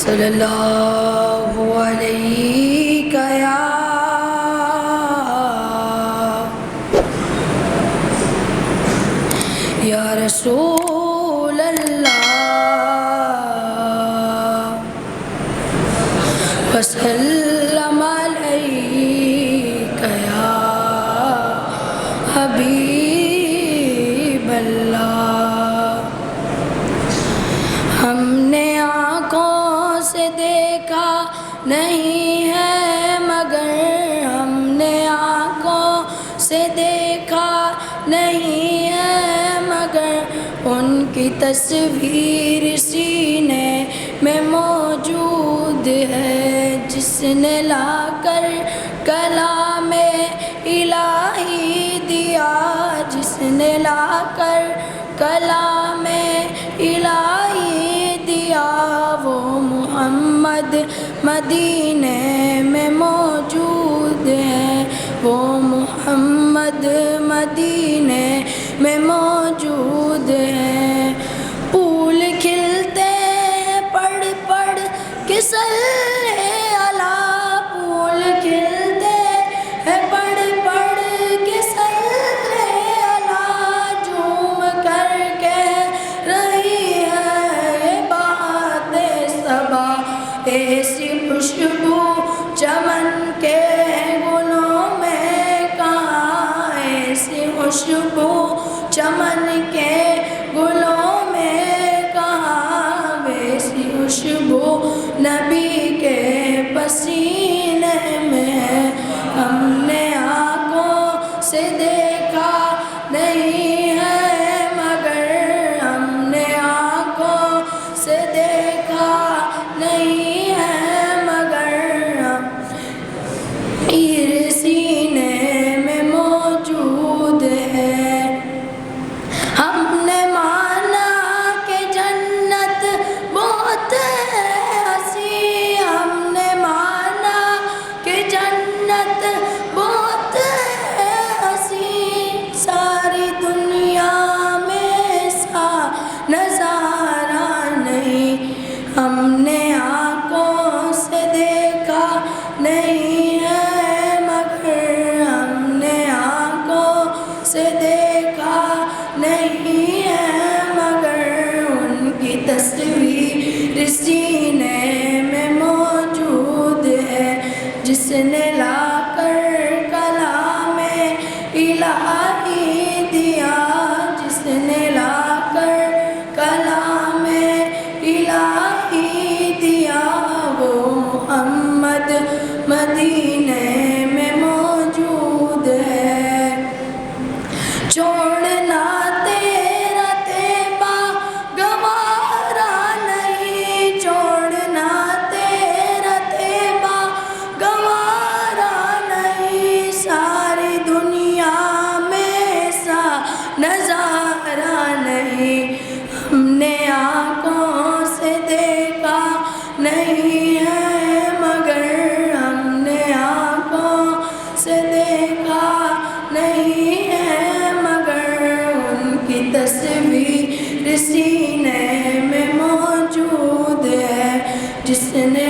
صلی اللہ علیہ یا رسول اللہ وسلم علیک یا حبیب اللہ۔ ہم نے آنکھوں سے دیکھا نہیں ہے مگر، ہم نے آنکھوں سے دیکھا نہیں ہے مگر، ان کی تصویر سینے میں موجود ہے، جس نے لا کر کلام الہی دیا، جس نے لا کر کلام الہی دیا، وہ محمد مدینے میں موجود ہے، وہ محمد مدینے میں موجود ہے۔ پھول کھلتے ہیں پڑھ پڑھ کے صلی علی، پھول کھلتے ہیں پڑھ پڑھ کے صلی علی، جھوم کر کہہ رہی ہے یہ بات صبا، ایسی خوشبو چمن کے گلوں میں کہاں، ایسی خوشبو چمن کے گلوں میں کہاں، ویسی خوشبو نبی کے پسینے میں ہے۔ ہم نے آنکھوں سے دیکھا نہیں ہے مگر، ہم نے آنکھوں سے دیکھا نہیں ہے مگر، یہ سینے میں موجود ہے۔ ہم نے مانا کہ جنت بہت ہے ہنسی، ہم نے مانا کہ جنت بہت ہے ہنسی، ساری دنیا میں ایسا نظارہ نہیں، ہم نے آنکھوں سے دیکھا نہیں ہے مگر، ہم نے آنکھوں سے دیکھا نہیں ہے مگر، ان کی تصویر سینے میں موجود ہے، جس نے لا کر کلام الہی دیا، جس نے لا کر کلام الہی دیا، وہ محمد مدینے میں موجود ہے۔ چھوڑنا تیرا طیبہ گوارا نہیں، چھوڑنا تیرا طیبہ گوارا نہیں، ساری دنیا میں ایسا نظارہ نہیں، ہم نے آنکھوں سے دیکھا نہیں ہے مگر، ہم نے آنکھوں سے دیکھا نہیں ہے مگر، ان کی تصویر سینے میں موجود ہے، جس نے